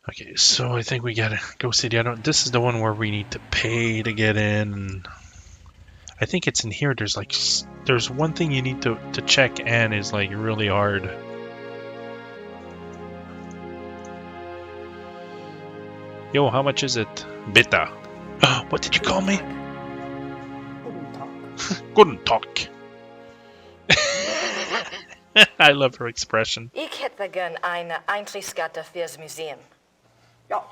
Okay, so I think we gotta go see the other. This is the one where we need to pay to get in. I think it's in here. There's like, there's one thing you need to check, and is like really hard. Yo, how much is it? Beta. What did you call me? Couldn't talk. I love her expression. Ik hätte gern eine Eintrittskarte fürs Museum. Ja,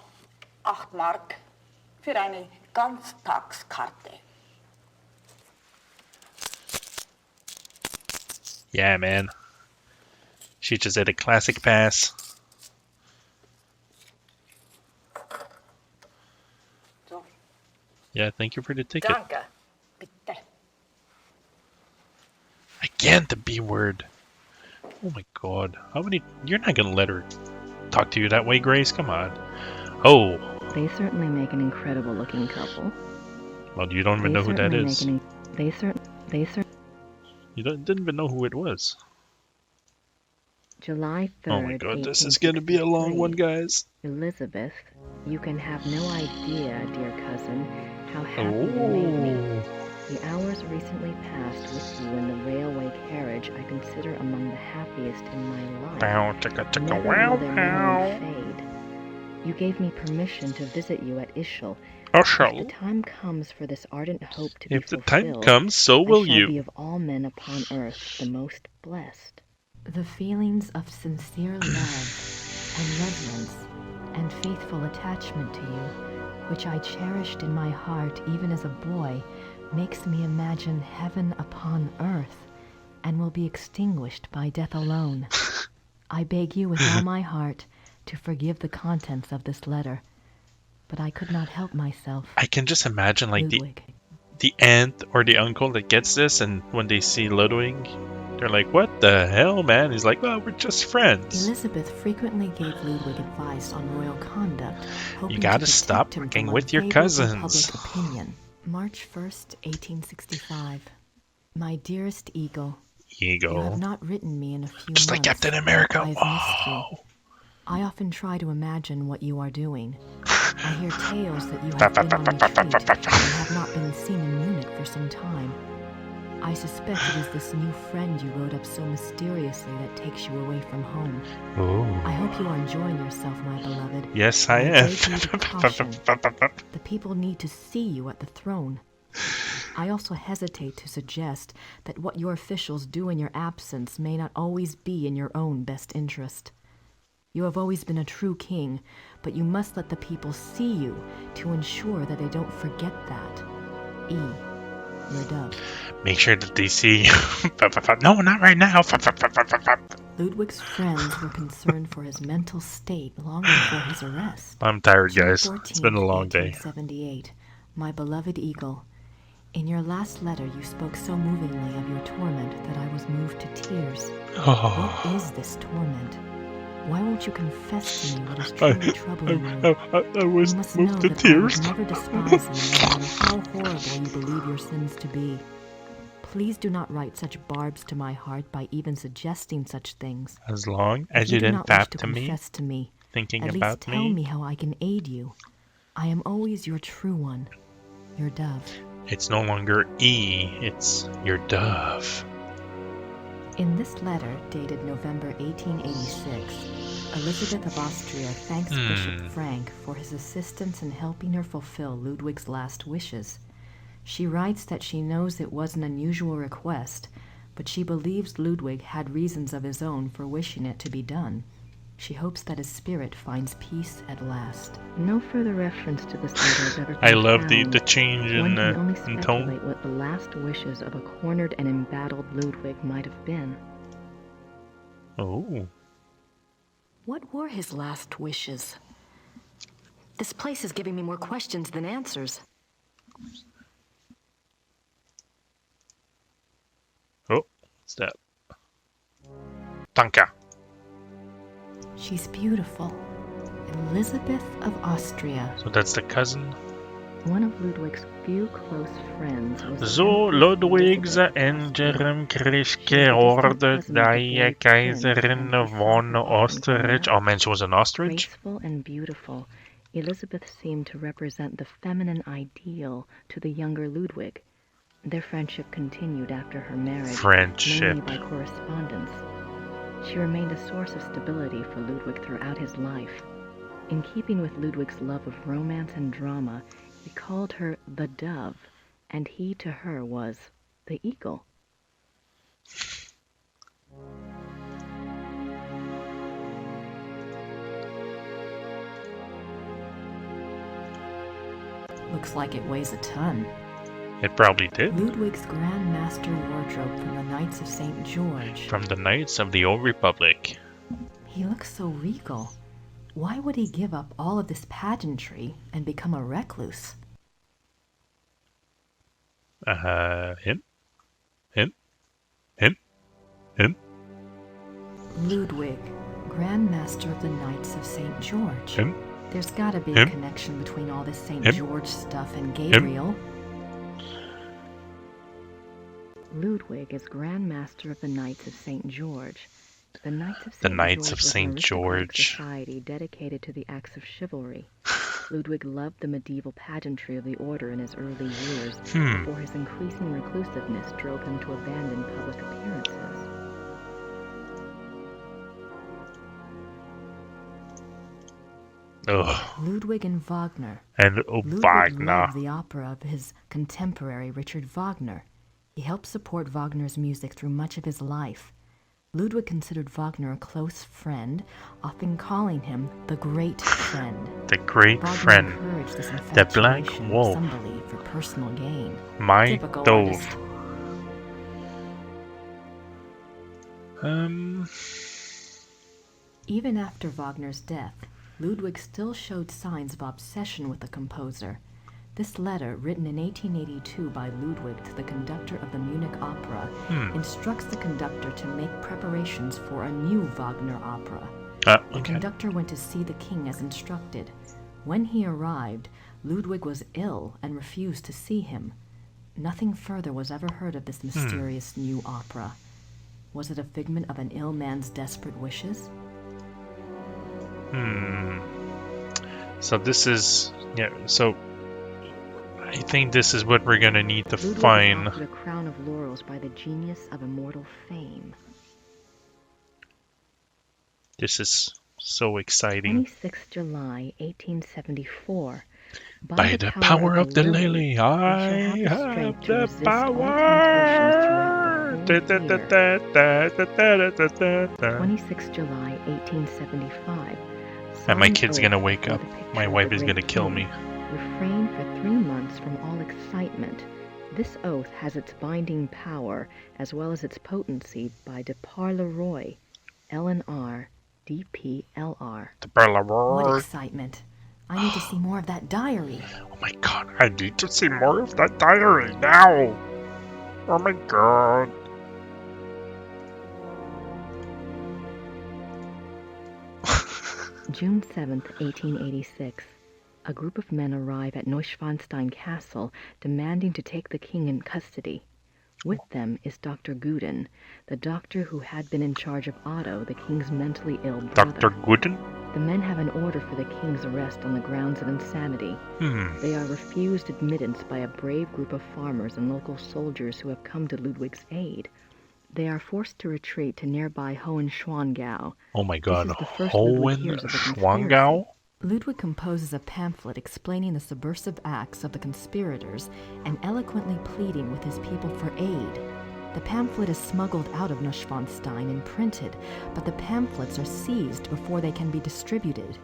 8 Mark für eine Ganztagskarte. Yeah, man. She just had a classic pass. So, Yeah, thank you for the ticket. Danke. bitte. Again, the B word. Oh my god. How many? You're not gonna let her talk to you that way, Grace? Come on. Oh. They certainly make an incredible looking couple. Well, you don't even know who that is. They You didn't even know who it was. July 3rd. Oh my god, this is gonna be a long one, guys. Elizabeth, you can have no idea, dear cousin, how happy you made me. The hours recently passed with you in the railway carriage I consider among the happiest in my life. Bow, chicka, chicka, Never wow, will their memory wow. fade. You gave me permission to visit you at Ischl. Oh, If shall. the time comes for this ardent hope to be If the fulfilled, time comes, so I will shall be you. of all men upon earth the most blessed. The feelings of sincere love and reverence and faithful attachment to you, which I cherished in my heart even as a boy, makes me imagine heaven upon earth and will be extinguished by death alone. I beg you with all my heart to forgive the contents of this letter, but I could not help myself. I can just imagine like Ludwig. the aunt or the uncle that gets this, and when they see Ludwig, they're like, "What the hell, man?" He's like, "Well, we're just friends." Elizabeth frequently gave Ludwig advice on royal conduct, hoping You gotta to stop protect him working from with your unfavorable cousins. Public opinion. March 1st, 1865. My dearest Eagle, you have Ego. not written me in a few Just like months. Captain America. I've missed you. Oh. I often try to imagine what you are doing. I hear tales that you have been on retreat and have not been seen in Munich for some time. I suspect it is this new friend you wrote up so mysteriously that takes you away from home. Ooh. I hope you are enjoying yourself, my beloved. Yes, I I am. beg you to caution. The people need to see you at the throne. I also hesitate to suggest that what your officials do in your absence may not always be in your own best interest. You have always been a true king, but you must let the people see you to ensure that they don't forget that. E. Your dove. Make sure that they see you. No, not right now. Ludwig's friends were concerned for his mental state long before his arrest. I'm tired, June guys. 14th, It's been a long day. 1878. My beloved Eagle, in your last letter you spoke so movingly of your torment that I was moved to tears. Oh. What is this torment? Why won't you confess to me what is truly troubling you? I was You must know moved to that tears. I would never despise you, no matter how horrible you believe your sins to be. Please do not write such barbs to my heart by even suggesting such things. As long as If you do didn't not wish tap to to me, confess to me, thinking at least about tell me how I can aid you. I am always your true one, your dove. It's no longer E, it's your dove. In this letter, dated November 1886, Elizabeth of Austria thanks Bishop Frank for his assistance in helping her fulfill Ludwig's last wishes. She writes that she knows it was an unusual request, but she believes Ludwig had reasons of his own for wishing it to be done. She hopes that his spirit finds peace at last. No further reference to this letter has ever been I love the found. change One in, can only in tone. speculate what the last wishes of a cornered and embattled Ludwig might have been. Oh. What were his last wishes? This place is giving me more questions than answers. Oh, what's that? Tanka. She's beautiful. Elizabeth of Austria. So that's the cousin. One of Ludwig's few close friends was So Ludwigs Elizabeth Engerem Krishkeord die Kaiserin von Österreich. Oh man, she was an ostrich? Graceful and beautiful, Elizabeth seemed to represent the feminine ideal to the younger Ludwig. Their friendship continued after her marriage, mainly by correspondence. She remained a source of stability for Ludwig throughout his life. In keeping with Ludwig's love of romance and drama, he called her the dove, and he to her was the eagle. Looks like it weighs a ton. It probably did. Ludwig's Grand Master wardrobe from the Knights of St. George. From the Knights of the Old Republic. He looks so regal. Why would he give up all of this pageantry and become a recluse? Hint? Ludwig, Grand Master of the Knights of St. George. Him? There's gotta be a connection between all this St. George stuff and Gabriel. Ludwig is Grand Master of the Knights of St. George. The Knights of St. George. Society dedicated to the acts of chivalry. Ludwig loved the medieval pageantry of the order in his early years, before his increasing reclusiveness drove him to abandon public appearances. Ugh. Ludwig and Wagner. And Ludwig Wagner. loved the opera of his contemporary Richard Wagner. He helped support Wagner's music through much of his life. Ludwig considered Wagner a close friend, often calling him the Great Friend. The Great Wagner Friend. encouraged this The Black infatuation of Wolf. somebody for personal gain. My Typical dove. artist. Even after Wagner's death, Ludwig still showed signs of obsession with the composer. This letter, written in 1882 by Ludwig to the conductor of the Munich Opera, instructs the conductor to make preparations for a new Wagner opera. The conductor went to see the king as instructed. When he arrived, Ludwig was ill and refused to see him. Nothing further was ever heard of this mysterious new opera. Was it a figment of an ill man's desperate wishes? So this is... Yeah, so... I think this is what we're gonna need to Ludwig find. was offered a crown of laurels by the genius of immortal fame. This is so exciting. 26 July 1874. By the power of the lily, I have the power. 26 July 1875. And my Solemn kid's oath gonna wake by up. the picture My of wife the is great gonna kill king. me. Refrain for 3 months from all excitement. This oath has its binding power as well as its potency by de par le Roy, LNR, DPLR. The Bella What Roar. excitement. I need to see more of that diary. Oh my god, I need to see more of that diary now. Oh my god. June 7th, 1886. A group of men arrive at Neuschwanstein Castle demanding to take the king in custody. With them is Dr. Guden, the doctor who had been in charge of Otto, the king's mentally ill brother. Dr. Gooden? The men have an order for the king's arrest on the grounds of insanity. They are refused admittance by a brave group of farmers and local soldiers who have come to Ludwig's aid. They are forced to retreat to nearby Hohenschwangau. Oh my god, This is the first Ludwig hears of the conspiracy. Hohenschwangau? Ludwig composes a pamphlet explaining the subversive acts of the conspirators and eloquently pleading with his people for aid. The pamphlet is smuggled out of Neuschwanstein and printed, but the pamphlets are seized before they can be distributed.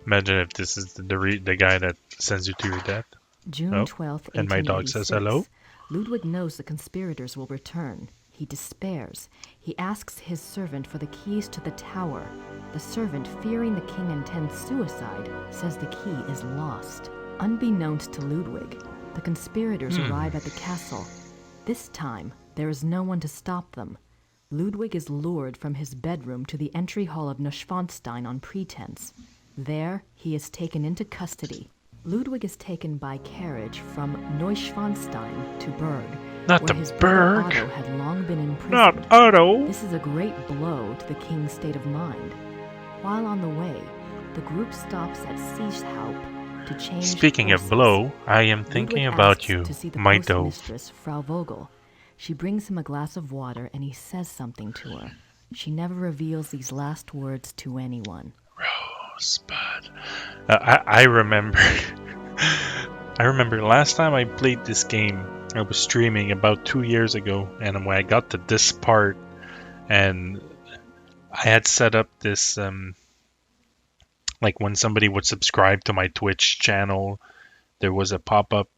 Imagine if this is the guy that sends you to your death. June Oh, 12th, 1886. and my dog says hello? Ludwig knows the conspirators will return. He despairs. He asks his servant for the keys to the tower. The servant, fearing the king intends suicide, says the key is lost. Unbeknownst to Ludwig, the conspirators arrive at the castle. This time, there is no one to stop them. Ludwig is lured from his bedroom to the entry hall of Neuschwanstein on pretense. There, he is taken into custody. Ludwig is taken by carriage from Neuschwanstein to Berg, Not where the his brother Berg. Otto had long been imprisoned. Not Otto. This is a great blow to the king's state of mind. While on the way, the group stops at Seeshaupt to change Speaking horses. of blow, I am thinking Ludwig about asks you, to see the my dove. postmistress, Frau Vogel. She brings him a glass of water and he says something to her. She never reveals these last words to anyone. Rosebud. I remember. I remember last time I played this game, I was streaming about 2 years ago, and when I got to this part, and I had set up this, like when somebody would subscribe to my Twitch channel, there was a pop-up,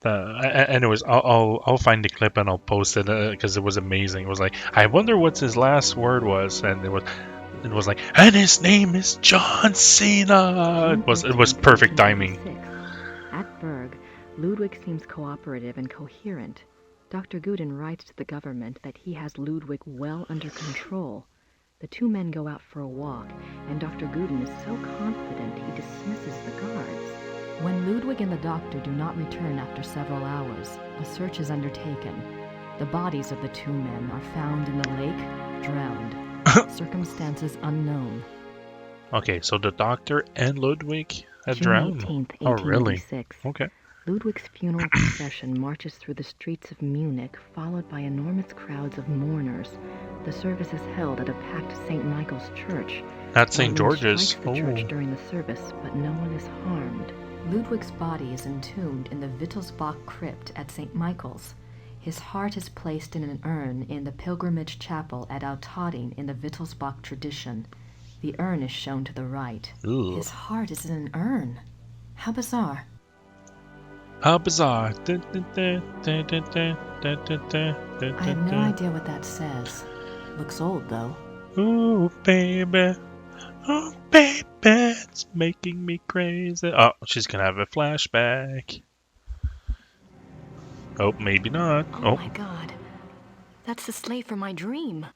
and it was, I'll find the clip and I'll post it, because it was amazing. It was like, I wonder what his last word was, and it was like, and his name is John Cena. It was perfect timing. At Berg, Ludwig seems cooperative and coherent. Dr. Guden writes to the government that he has Ludwig well under control. The two men go out for a walk, and Dr. Guden is so confident he dismisses the guards. When Ludwig and the doctor do not return after several hours, a search is undertaken. The bodies of the two men are found in the lake, drowned. Circumstances unknown. Okay, so the doctor and Ludwig had June drowned. 18th, Oh, really? 1886. Okay. Ludwig's funeral procession marches through the streets of Munich, followed by enormous crowds of mourners. The service is held at a packed St. Michael's Church. At St. Lightning George's. strikes the church during the service, but no one is harmed. Ludwig's body is entombed in the Wittelsbach crypt at St. Michael's. His heart is placed in an urn in the pilgrimage chapel at Altading in the Wittelsbach tradition. The urn is shown to the right. Ooh. His heart is in an urn. How bizarre. How bizarre. I have no idea what that says. Looks old, though. Ooh, baby. Oh, baby. It's making me crazy. Oh, she's gonna have a flashback. Oh, maybe not. Oh my god. That's the sleigh from my dream.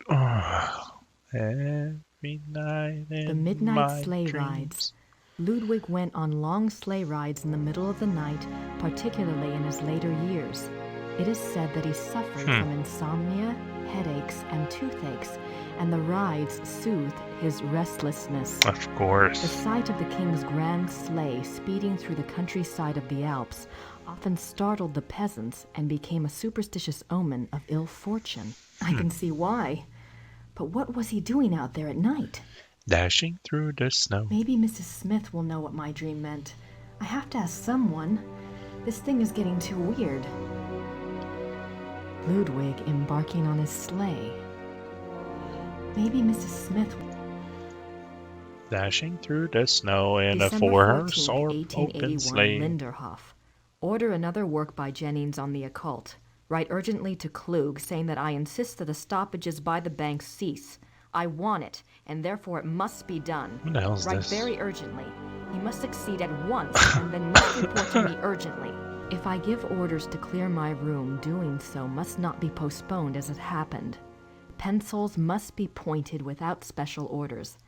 Oh, every night in The midnight my sleigh dreams. rides. Ludwig went on long sleigh rides in the middle of the night, particularly in his later years. It is said that he suffered from insomnia, headaches, and toothaches, and the rides soothed his restlessness. Of The course. sight of the king's grand sleigh speeding through the countryside of the Alps often startled the peasants and became a superstitious omen of ill fortune. I can see why. But what was he doing out there at night? Dashing through the snow. Maybe Mrs. Smith will know what my dream meant. I have to ask someone. This thing is getting too weird. Ludwig embarking on his sleigh. Maybe Mrs. Smith... Dashing through the snow in a December 4-horse 14th, or open 1881, sleigh. Linderhof. Order another work by Jennings on the occult. Write urgently to Klug, saying that I insist that the stoppages by the bank cease. I want it, and therefore it must be done. What the hell is Write this? very urgently. He must succeed at once, and then must report to me urgently. If I give orders to clear my room, doing so must not be postponed as it happened. Pencils must be pointed without special orders.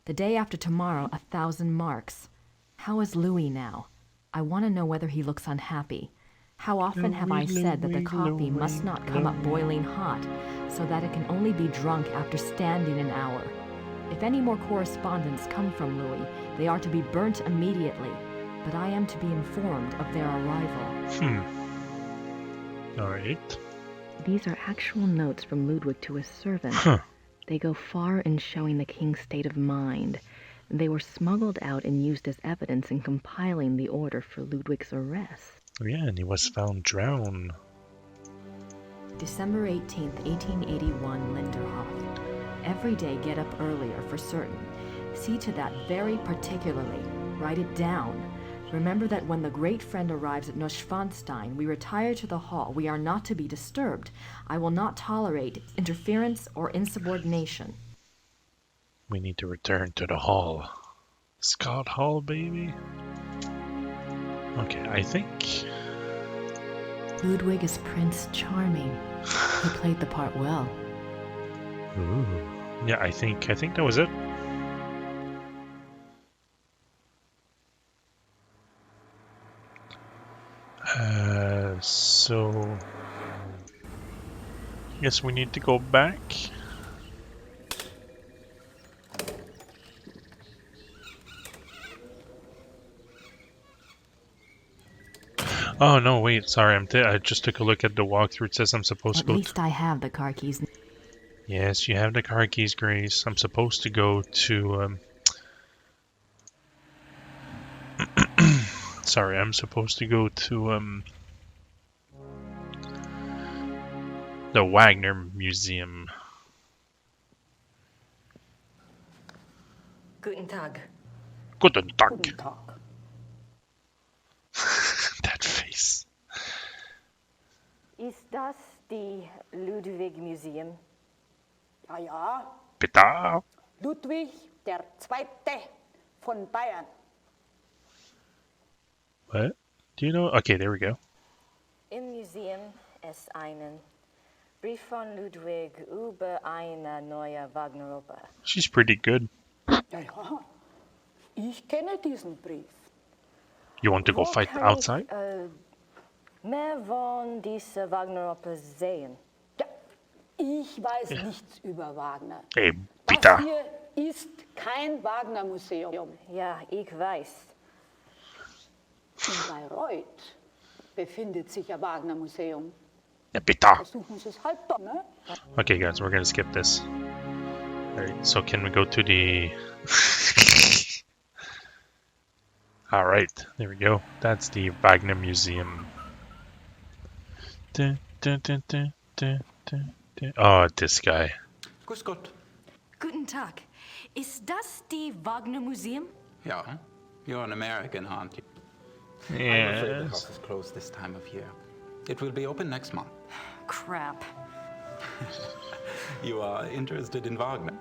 The day after tomorrow, 1,000 marks. How is Louis now? I want to know whether he looks unhappy. How often have I said that the coffee must not come up boiling hot, so that it can only be drunk after standing an hour? If any more correspondence come from Louis, they are to be burnt immediately, but I am to be informed of their arrival. Alright. These are actual notes from Ludwig to his servant. They go far in showing the king's state of mind. They were smuggled out and used as evidence in compiling the order for Ludwig's arrest. Oh, yeah, and he was found drowned. December 18th, 1881, Linderhof. Every day get up earlier for certain. See to that very particularly. Write it down. Remember that when the great friend arrives at Neuschwanstein, we retire to the hall. We are not to be disturbed. I will not tolerate interference or insubordination. We need to return to the hall. Scott Hall, baby. Okay, I think... Ludwig is Prince Charming. He played the part well. Ooh. Yeah, I think that was it. So I guess we need to go back. Oh no, wait, sorry, I just took a look at the walkthrough. It says I'm supposed to At go. least I have the car keys. Yes, you have the car keys, Grace. I'm supposed to go to. Sorry, I'm supposed to go to the Wagner Museum. Guten Tag. Guten Tag. Guten Tag. That face. Ist das die Ludwig Museum? Ja, ja, Bitte. Ludwig der Zweite von Bayern. What? Do you know? Okay, there we go. Im Museum ist einen Brief von Ludwig über eine neue Wagner-Oper. She's pretty good. Ja, ja, ich kenne diesen Brief. You want to go Wo fight kann outside? Ich, mehr von dieser Wagner-Oper sehen? Ja, ich weiß nichts über Wagner. Hey, Das bitte. hier ist kein Wagner-Museum. Ja, ich weiß. In Bayreuth befindet sich ein Wagner-Museum. Ja, bitte. Versuchen Sie es halt doch, ne? Okay, guys, we're gonna skip this. Alright, so can we go to the... Alright, there we go. That's the Wagner Museum. Dun, dun, dun, dun, dun, dun, dun. Oh, this guy. Grüß Gott. Guten Tag. Ist das die Wagner Museum? Ja, you're an American, aren't you? I'm afraid the Yes. house is closed this time of year. It will be open next month. Crap. You are interested in Wagner?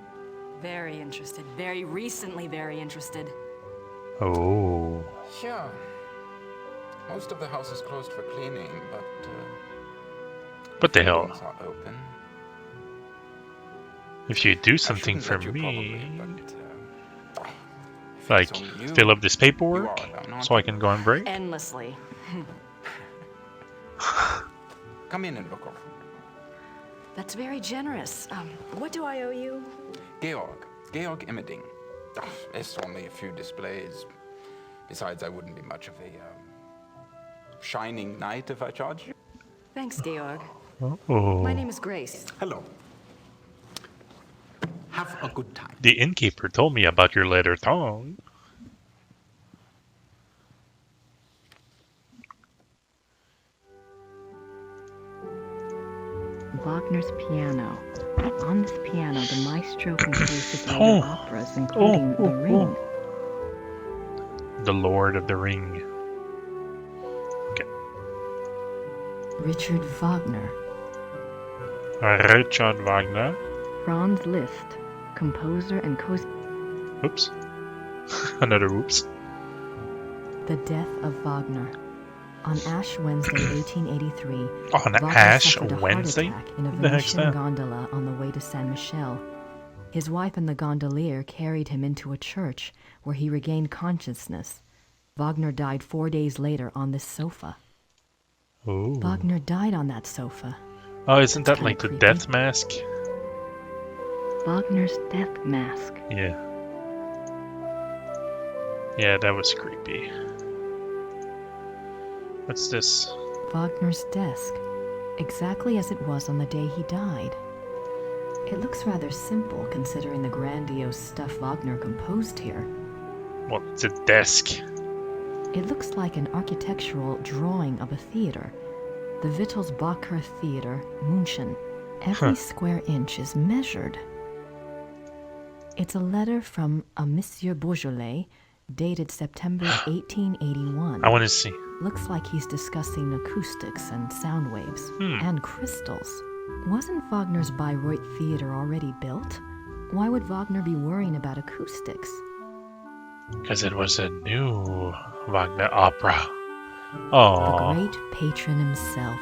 Very interested. Very recently very interested. Oh. Yeah. Most of the house is closed for cleaning, but What the hell? things are open. If you do I something shouldn't for let you me, probably, but, if like it's only you, fill up this you paperwork are alone, aren't so I you? can go on break? Endlessly. Come in and look over. That's very generous. What do I owe you? Georg Immerding. It's only a few displays. Besides, I wouldn't be much of a shining knight if I charged you. Thanks, Georg. Oh. My name is Grace. Hello. Have a good time. The innkeeper told me about your leather tongue. Wagner's piano. On this piano, the maestro composes later Oh. operas, including Oh, The oh, Ring. The Lord of the Ring. Richard Wagner. Richard Wagner. Franz Liszt, composer and Oops. Another oops. The Death of Wagner. On Ash Wednesday, 1883, On Wagner Ash suffered a Wednesday? heart attack in a What the heck's Venetian that? gondola on the way to Saint Michel. His wife and the gondolier carried him into a church where he regained consciousness. Wagner died 4 days later on this sofa. Oh. Wagner died on that sofa. Oh, isn't That's that like the kinda creepy. death mask? Wagner's death mask. Yeah. Yeah, that was creepy. What's this? Wagner's desk, exactly as it was on the day he died. It looks rather simple considering the grandiose stuff Wagner composed here. Well, it's a desk. It looks like an architectural drawing of a theater. The Wittelsbacher Theater, München. Every square inch is measured. It's a letter from a Monsieur Beaujolais, dated September 1881. I want to see. Looks like he's discussing acoustics and sound waves and crystals. Wasn't Wagner's Bayreuth Theater already built? Why would Wagner be worrying about acoustics? Because it was a new Wagner opera. The Oh. great patron himself.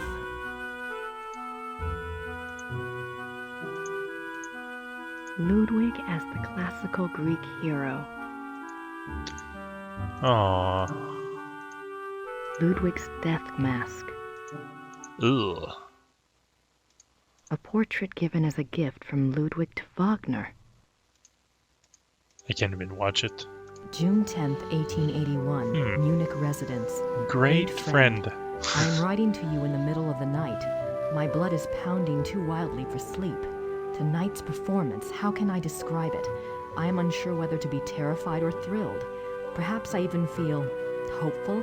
Ludwig as the classical Greek hero. Oh. Ludwig's death mask. Ugh. A portrait given as a gift from Ludwig to Wagner. I can't even watch it. June 10th, 1881, Munich residence. Great friend. I am writing to you in the middle of the night. My blood is pounding too wildly for sleep. Tonight's performance, how can I describe it? I am unsure whether to be terrified or thrilled. Perhaps I even feel hopeful.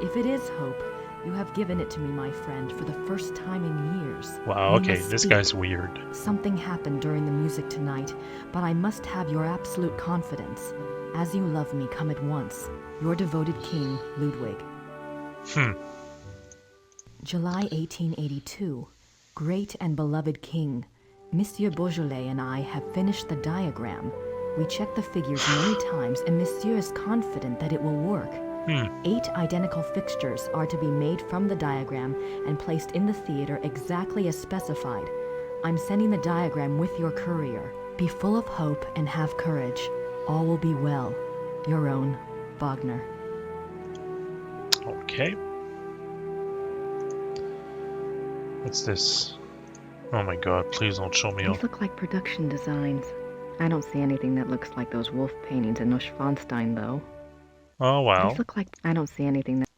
If it is hope, you have given it to me, my friend, for the first time in years. Wow, We okay, must this speak. guy's weird. Something happened during the music tonight, but I must have your absolute confidence. As you love me, come at once. Your devoted king, Ludwig. July 1882. Great and beloved king, Monsieur Beaujolais and I have finished the diagram. We checked the figures many times, and Monsieur is confident that it will work. 8 identical fixtures are to be made from the diagram and placed in the theater exactly as specified. I'm sending the diagram with your courier. Be full of hope and have courage. All will be well. Your own, Wagner. Okay. What's this? Oh my god, please don't show me all. These look like production designs. I don't see anything that looks like those wolf paintings in Neuschwanstein, though. Oh wow. These look like... I don't see anything that...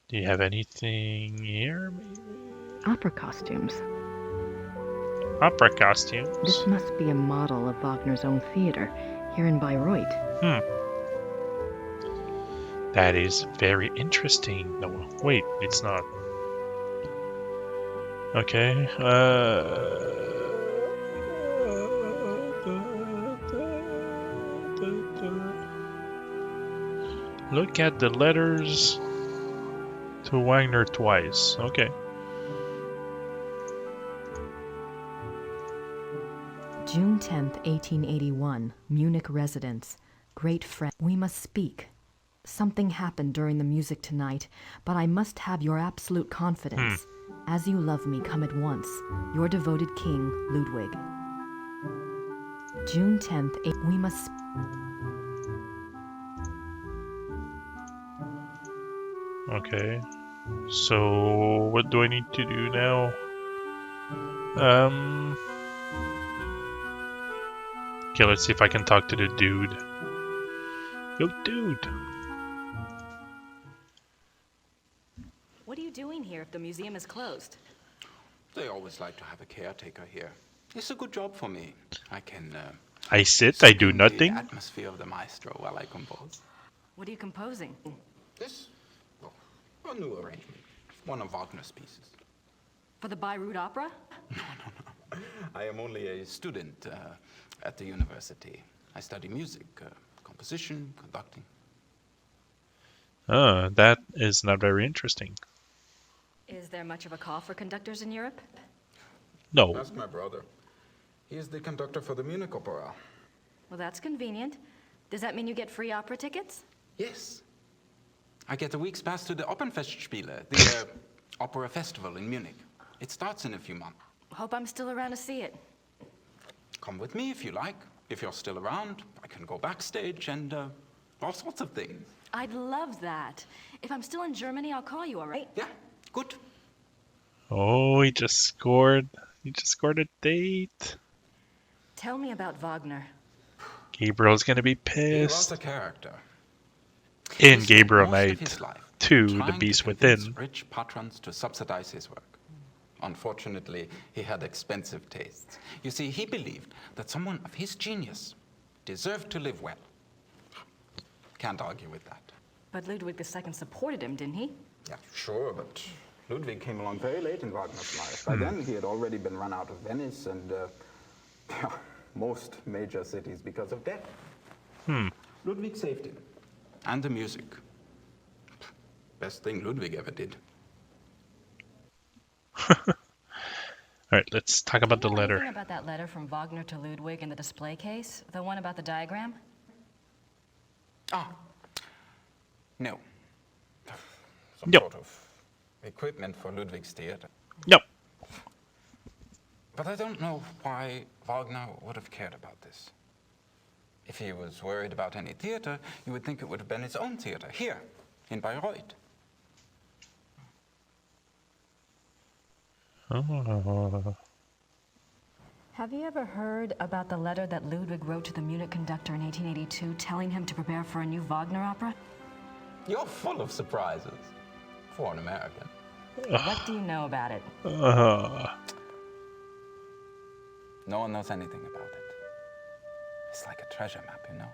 Do you have anything here, maybe? Opera costumes. Opera costumes? This must be a model of Wagner's own theater, here in Bayreuth. That is very interesting. No, wait, it's not. Okay, look at the letters to Wagner twice. Okay. June 10th, 1881, Munich residence. Great friend. We must speak. Something happened during the music tonight, but I must have your absolute confidence. As you love me, come at once. Your devoted king, Ludwig. June 10th, we must... Okay. So, what do I need to do now? Okay, let's see if I can talk to the dude. Yo, dude. What are you doing here if the museum is closed? They always like to have a caretaker here. It's a good job for me. I can I sit, I do soak in nothing. the atmosphere of the maestro while I compose. What are you composing? This, oh, a new arrangement. One of Wagner's pieces. For the Bayreuth Opera? No. I am only a student at the university. I study music, composition, conducting. That is not very interesting. Is there much of a call for conductors in Europe? No. Ask my brother. He is the conductor for the Munich Opera. Well, that's convenient. Does that mean you get free opera tickets? Yes. I get a week's pass to the Opernfestspiele, the opera festival in Munich. It starts in a few months. Hope I'm still around to see it. Come with me if you like. If you're still around, I can go backstage and all sorts of things. I'd love that. If I'm still in Germany, I'll call you, all right? Yeah, good. Oh, he just scored. He just scored a date. Tell me about Wagner. Gabriel's gonna be He was pissed. a character. In He spent Gabriel most of Knight his life 2, The trying Beast to convince Within. rich patrons to subsidize his work. Unfortunately, he had expensive tastes. You see, he believed that someone of his genius deserved to live well. Can't argue with that. But Ludwig II supported him, didn't he? Yeah, sure, but Ludwig came along very late in Wagner's life. By then, he had already been run out of Venice and most major cities because of debt. Ludwig saved him. And the music. Best thing Ludwig ever did. Alright, let's talk about the You know anything letter. about that letter from Wagner to Ludwig in the display case? The one about the diagram? Ah, no. Some No. sort of equipment for Ludwig's theater. No. But I don't know why Wagner would have cared about this. If he was worried about any theater, you would think it would have been his own theater, here, in Bayreuth. Oh. Have you ever heard about the letter that Ludwig wrote to the Munich conductor in 1882 telling him to prepare for a new Wagner opera? You're full of surprises for an American. What do you know about it? No one knows anything about it. It's like a treasure map, you know?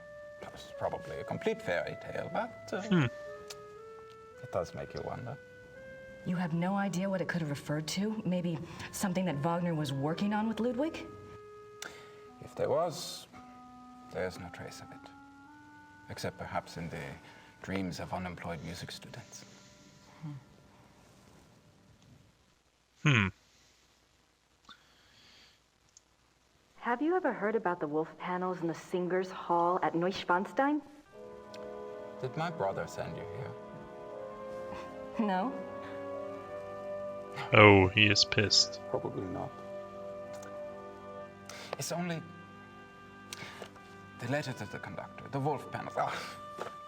It's probably a complete fairy tale, but it does make you wonder. You have no idea what it could have referred to? Maybe something that Wagner was working on with Ludwig? If there was, there's no trace of it. Except perhaps in the dreams of unemployed music students. Have you ever heard about the wolf panels in the Singers' Hall at Neuschwanstein? Did my brother send you here? No. Oh, he is pissed. Probably not. It's only the letter to the conductor, the wolf panels. Oh,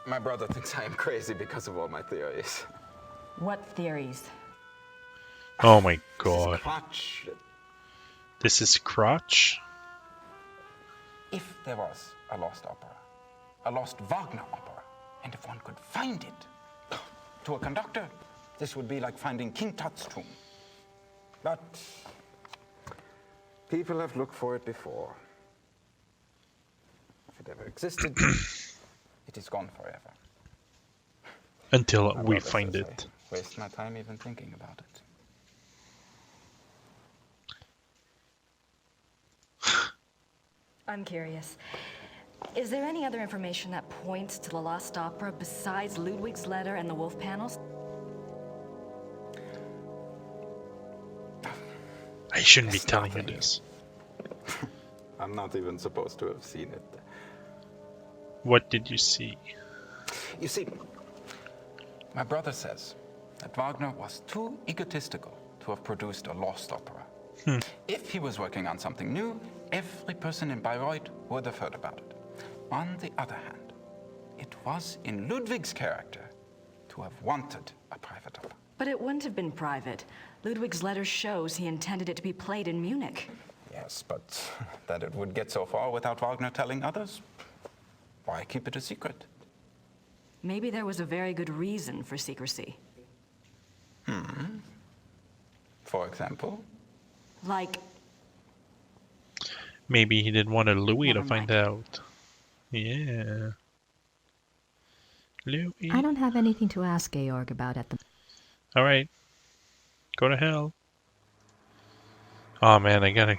my brother thinks I am crazy because of all my theories. What theories? Oh my god. Crotch. This is crotch? If there was a lost opera, a lost Wagner opera, and if one could find it, to a conductor, this would be like finding King Tut's tomb. But people have looked for it before. If it ever existed, it is gone forever. Until My we brother find says it. I waste my time even thinking about it. I'm curious. Is there any other information that points to the lost opera besides Ludwig's letter and the wolf panels? I shouldn't be There's telling you nothing. this. I'm not even supposed to have seen it. What did you see? You see, my brother says that Wagner was too egotistical to have produced a lost opera. If he was working on something new, every person in Bayreuth would have heard about it. On the other hand, it was in Ludwig's character to have wanted a private opera. But it wouldn't have been private. Ludwig's letter shows he intended it to be played in Munich. Yes, but that it would get so far without Wagner telling others, why keep it a secret? Maybe there was a very good reason for secrecy. For example, Like, Maybe he didn't want a Louis to Never find mind. out. Yeah. Louis. I don't have anything to ask Georg about at the... Alright. Go to hell. Oh man, I gotta